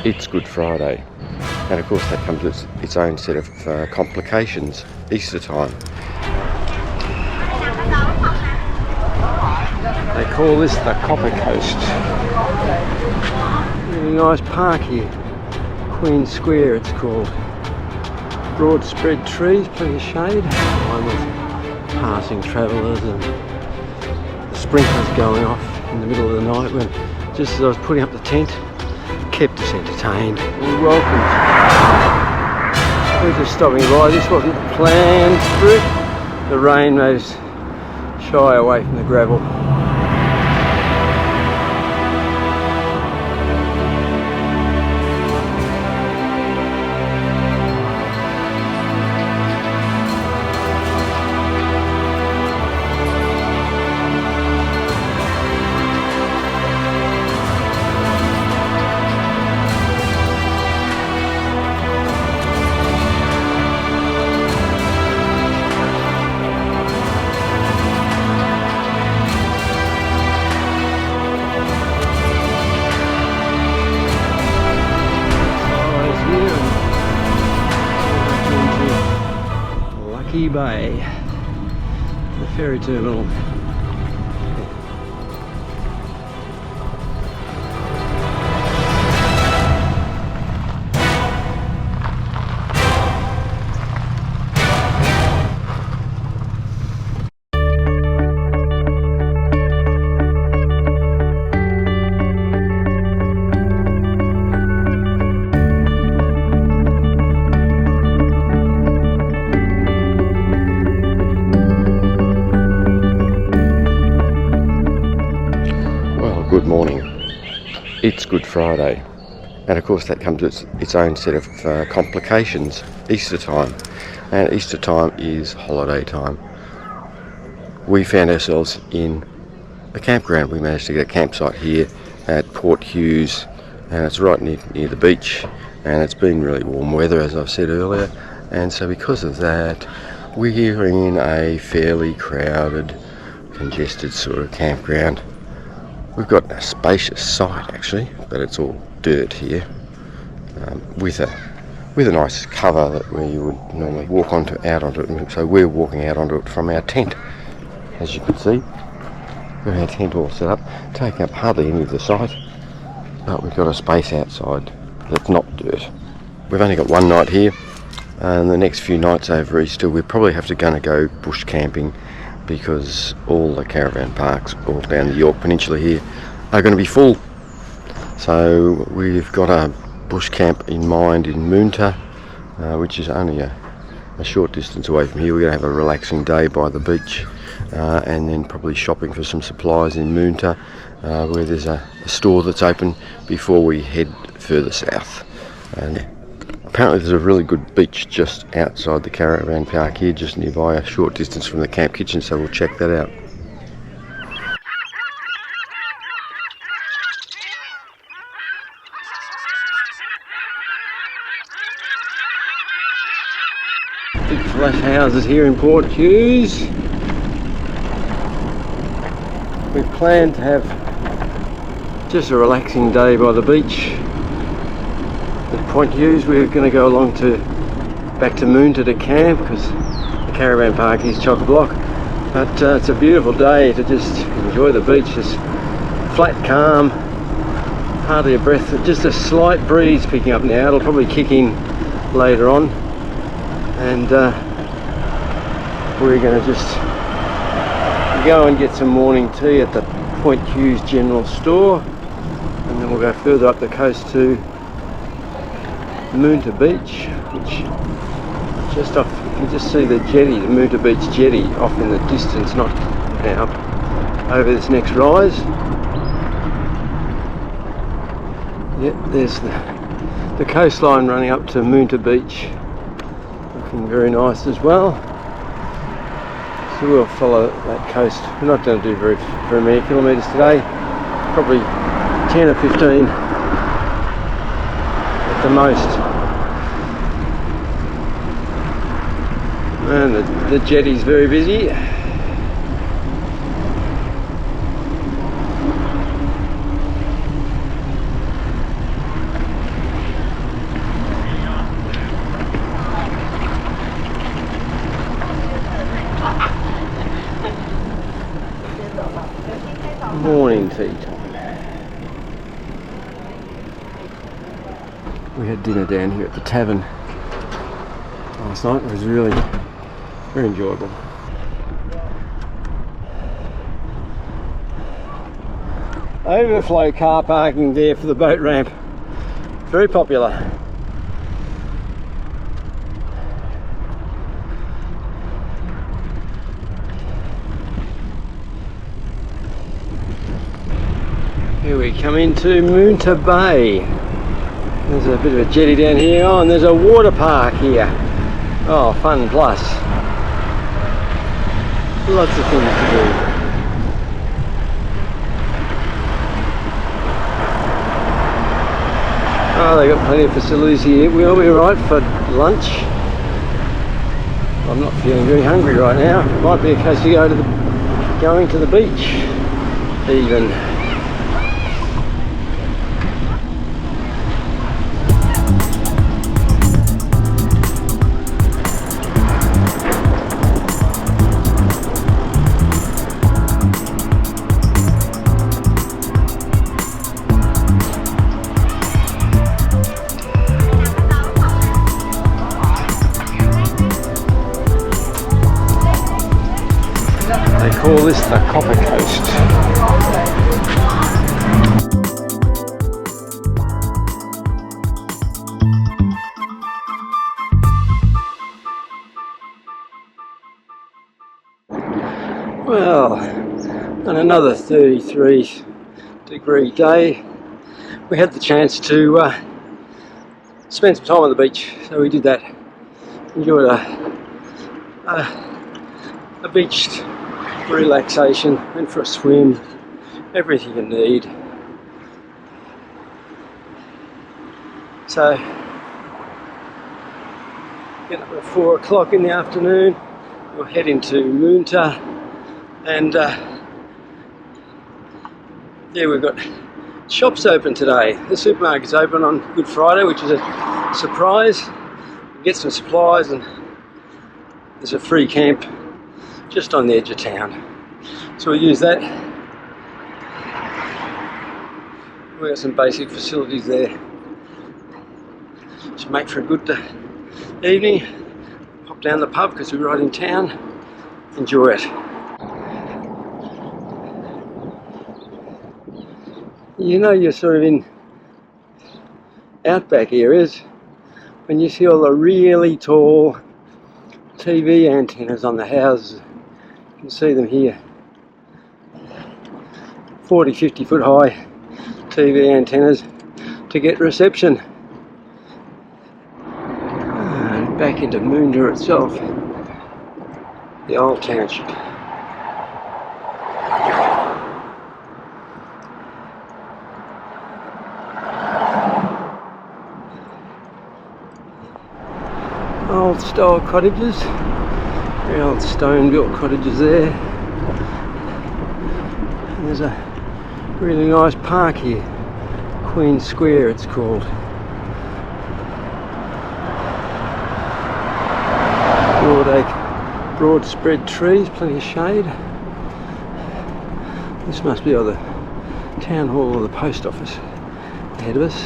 It's Good Friday, and of course that comes with its own set of complications. Easter time. They call this the Copper Coast. Really nice park here. Queen Square it's called. Broad spread trees, plenty of shade. One with passing travellers and the sprinklers going off in the middle of the night when just as I was putting up the tent. Kept us entertained. We're welcome. We're just stopping by. This wasn't the planned route. The rain made us shy away from the gravel. Bay, the ferry terminal. Good morning. It's Good Friday, and of course that comes with its own set of complications. Easter time, and Easter time is holiday time. We found ourselves in a campground. We managed to get a campsite here at Port Hughes, and it's right near the beach, and it's been really warm weather as I've said earlier, and so because of that we're in a fairly crowded, congested sort of campground. We've got a spacious site actually, but it's all dirt here, with a nice cover that where you would normally walk out onto it. So we're walking out onto it from our tent, as you can see. We've our tent all set up, taking up hardly any of the site, but we've got a space outside that's not dirt. We've only got one night here, and the next few nights over Easter we're probably going to go bush camping, because all the caravan parks all down the Yorke Peninsula here are going to be full. So we've got a bush camp in mind in Moonta, which is only a short distance away from here. We're going to have a relaxing day by the beach, and then probably shopping for some supplies in Moonta, where there's a store that's open before we head further south. And apparently there's a really good beach just outside the caravan park here, just nearby, a short distance from the camp kitchen, so we'll check that out. Big flat houses here in Port Hughes. We plan to have just a relaxing day by the beach. At Port Hughes we're going to go along back to Moonta to camp, because the caravan park is chock-a-block, but it's a beautiful day to just enjoy the beach. Just flat calm, hardly a breath, just a slight breeze picking up now. It'll probably kick in later on, and we're going to just go and get some morning tea at the Port Hughes general store, and then we'll go further up the coast to Moonta Beach, which just off, you can just see the jetty, the Moonta Beach jetty off in the distance, not now, over this next rise. Yep, there's the coastline running up to Moonta Beach, looking very nice as well. So we'll follow that coast. We're not going to do very many kilometres today, probably 10 or 15 at the most. And the jetty's very busy. Morning tea time. We had dinner down here at the tavern last night. It was really very enjoyable. Overflow car parking there for the boat ramp. Very popular. Here we come into Moonta Bay. There's a bit of a jetty down here. Oh, and there's a water park here. Oh, fun plus. Lots of things to do. Oh, they've got plenty of facilities here. We'll be right for lunch. I'm not feeling very hungry right now. Might be a case to going to the beach even. Call this the Copper Coast. Well, on another 33-degree day, we had the chance to spend some time on the beach, so we did that. Enjoyed a beach relaxation, went for a swim, everything you need. So, get up at 4 o'clock in the afternoon, we'll head into Moonta, and yeah, we've got shops open today. The supermarket's open on Good Friday, which is a surprise. We get some supplies, and there's a free camp just on the edge of town, so we'll use that. We've got some basic facilities there. Should make for a good evening. Pop down the pub because we're right in town. Enjoy it. You know, you're sort of in outback areas when you see all the really tall TV antennas on the houses. You can see them here. 40-50 foot high TV antennas to get reception. And back into Moonta itself, the old township. Old style cottages, very old stone built cottages there, and there's a really nice park here, Queen Square it's called. Broad spread trees, plenty of shade. This must be either town hall or the post office ahead of us.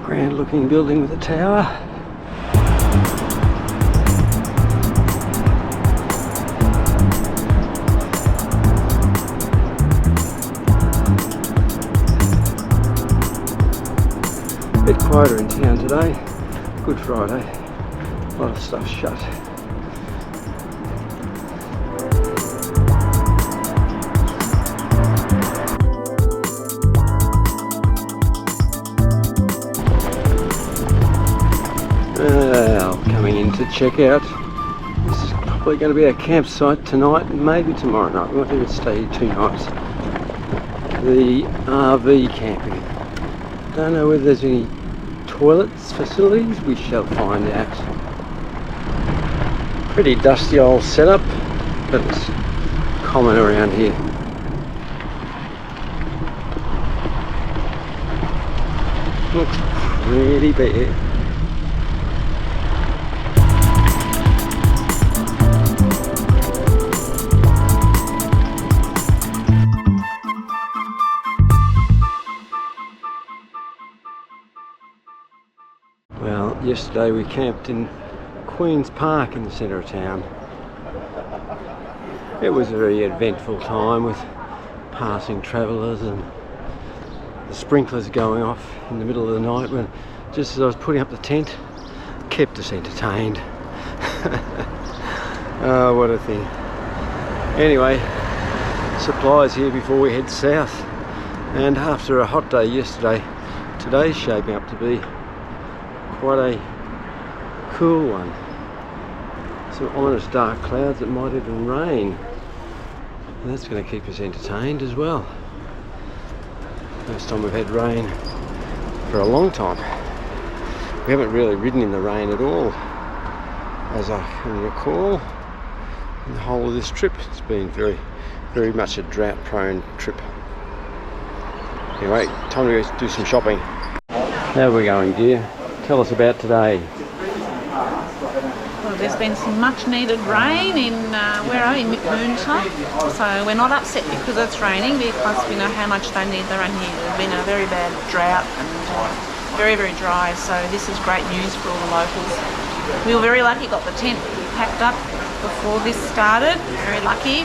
Grand looking building with a tower. A bit quieter in town today. Good Friday. A lot of stuff shut. Coming in to check out. This is probably going to be our campsite tonight and maybe tomorrow night. We might even stay here 2 nights. The RV camping. Don't know whether there's any toilets facilities. We shall find out. Pretty dusty old setup, but it's common around here. Looks pretty big. yesterday we camped in Queen's Park in the centre of town. It was a very eventful time with passing travellers and the sprinklers going off in the middle of the night when, just as I was putting up the tent, kept us entertained. Oh, what a thing. Anyway, supplies here before we head south, and after a hot day yesterday, today's shaping up to be quite a cool one. Some ominous dark clouds that might even rain, and that's going to keep us entertained as well. First time we've had rain for a long time. We haven't really ridden in the rain at all, as I can recall, in the whole of this trip. It's been very, very much a drought-prone trip. Anyway, time to go do some shopping. How are we going, dear? Tell us about today. Well, there's been some much-needed rain in where are we? Moonta. So we're not upset because it's raining, because we know how much they need the rain here. There's been a very bad drought and very, very dry. So this is great news for all the locals. We were very lucky, got the tent packed up before this started. Very lucky.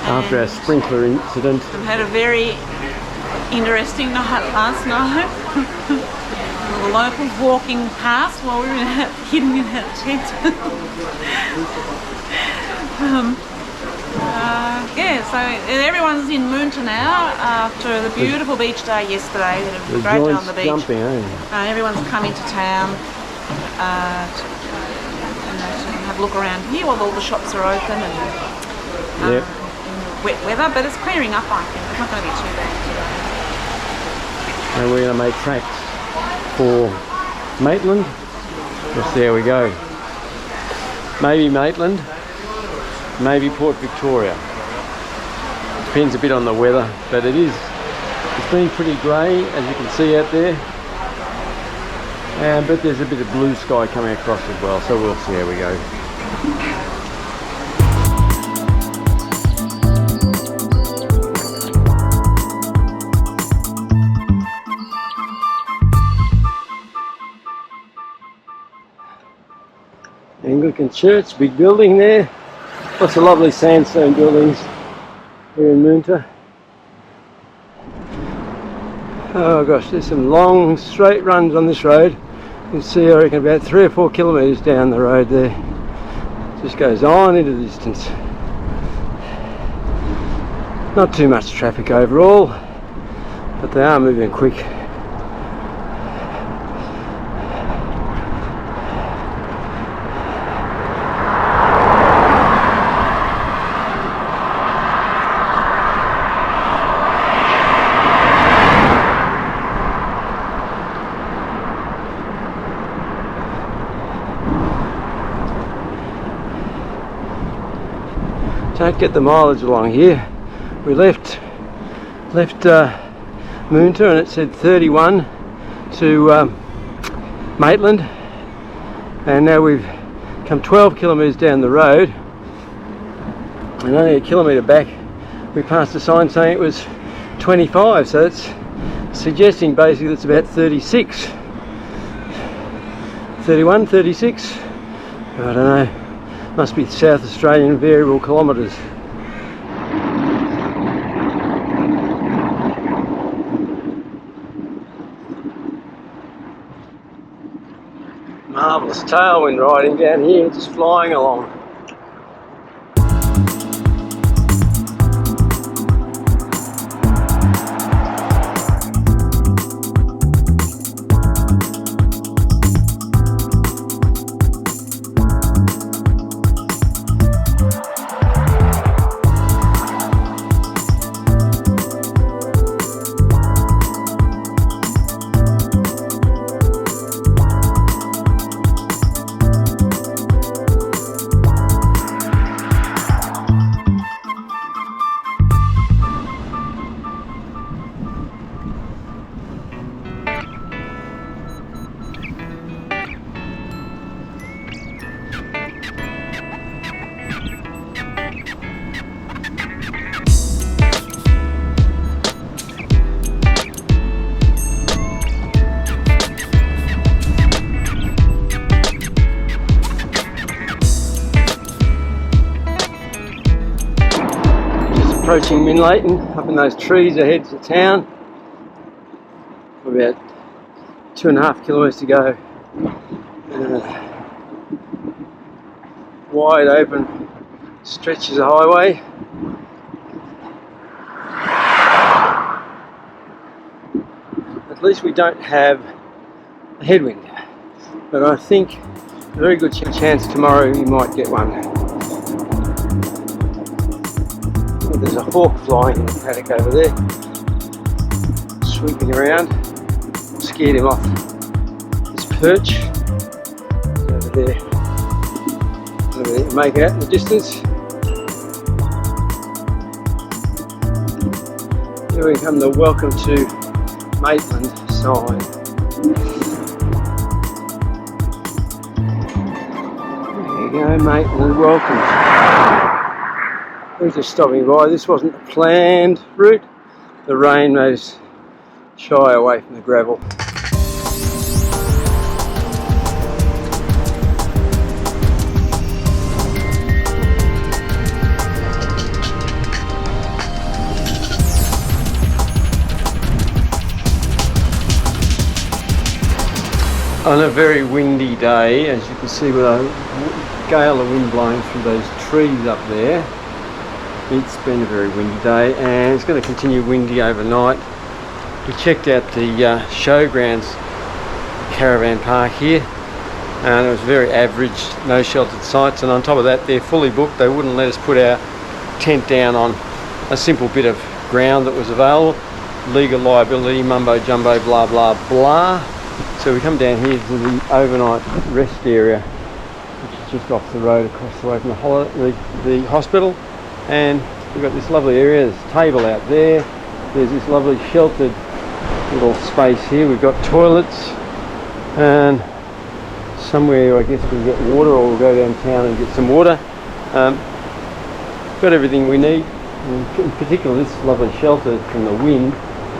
After our sprinkler incident. We've had a very interesting night last night. The locals walking past while we were hidden in our tent. Yeah, so everyone's in Moonta now after the beautiful beach day yesterday. We had a great day on the beach. Jumping, eh? Everyone's come into town to have a look around here while all the shops are open and in wet weather, but it's clearing up, I think. It's not going to be too bad today. And we're going to make tracks for Maitland. We'll see how we go. Maybe Maitland, maybe Port Victoria. Depends a bit on the weather, but it's been pretty grey, as you can see out there. But there's a bit of blue sky coming across as well, so we'll see how we go. Anglican Church, big building there. Lots of lovely sandstone buildings here in Moonta. Oh gosh, there's some long straight runs on this road. You can see, I reckon, about 3 or 4 kilometres down the road there. It just goes on into the distance. Not too much traffic overall, but they are moving quick. Don't get the mileage along here. We left Moonta and it said 31 to Maitland, and now we've come 12 kilometres down the road, and only a kilometre back we passed a sign saying it was 25, so it's suggesting basically it's about 36. 31, 36? I don't know. Must be South Australian variable kilometres. Marvellous tailwind riding down here, just flying along. approaching Maitland, up in those trees ahead to town. About 2.5 kilometres to go. Wide open stretches of highway. At least we don't have a headwind, but I think a very good chance tomorrow you might get one. Oh, there's a hawk flying in the paddock over there, sweeping around. Scared him off his perch. He's over there. Over there, make it out in the distance. Here we come, the welcome to Maitland sign. There you go, Maitland, welcome. We're just stopping by. This wasn't a planned route. The rain made us shy away from the gravel. On a very windy day, as you can see with a gale of wind blowing through those trees up there, it's been a very windy day and it's going to continue windy overnight. We checked out the showgrounds caravan park here and it was very average, no sheltered sites, and on top of that they're fully booked. They wouldn't let us put our tent down on a simple bit of ground that was available. Legal liability, mumbo jumbo, blah blah blah. So we come down here to the overnight rest area, which is just off the road across the way from the hospital, and we've got this lovely area. There's a table out there, there's this lovely sheltered little space here. We've got toilets and somewhere I guess we can get water, or we'll go downtown and get some water. Got everything we need. In particular, this lovely shelter from the wind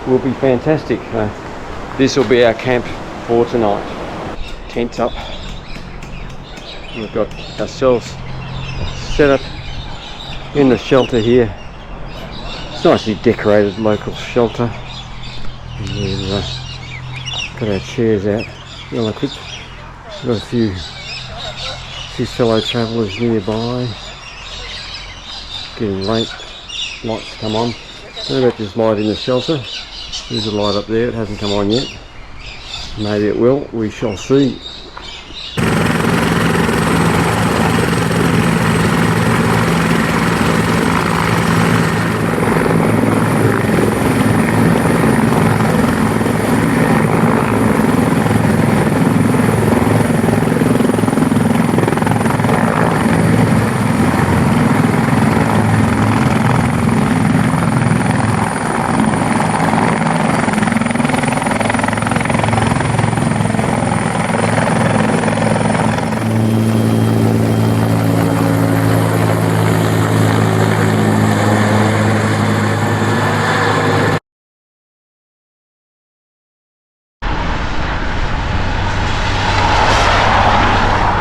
will be fantastic. This will be our camp for tonight. Tents up. We've got ourselves set up in the shelter here. It's nicely decorated local shelter. And we've got our chairs out, well equipped. We've got a few fellow travellers nearby. Getting late, lights come on. What about this light in the shelter? There's a light up there, it hasn't come on yet. Maybe it will, we shall see.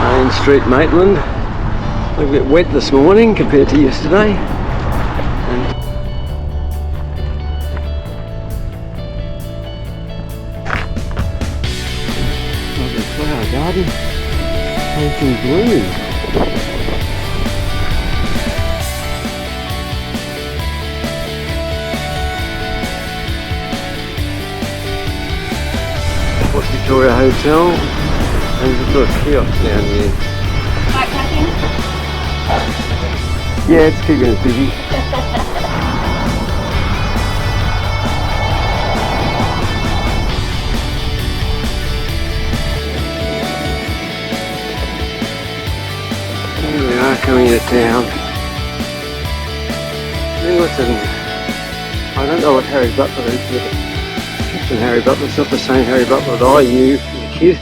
Main Street Maitland. A little bit wet this morning compared to yesterday. Lovely flower garden, painting bloom. Port Victoria Hotel. And there's a little kiosk down here. Backpacking? Yeah, it's keeping us busy. Here we are coming into town. I don't know what Harry Butler is, but Captain Harry Butler's not the same Harry Butler that I knew as a kid.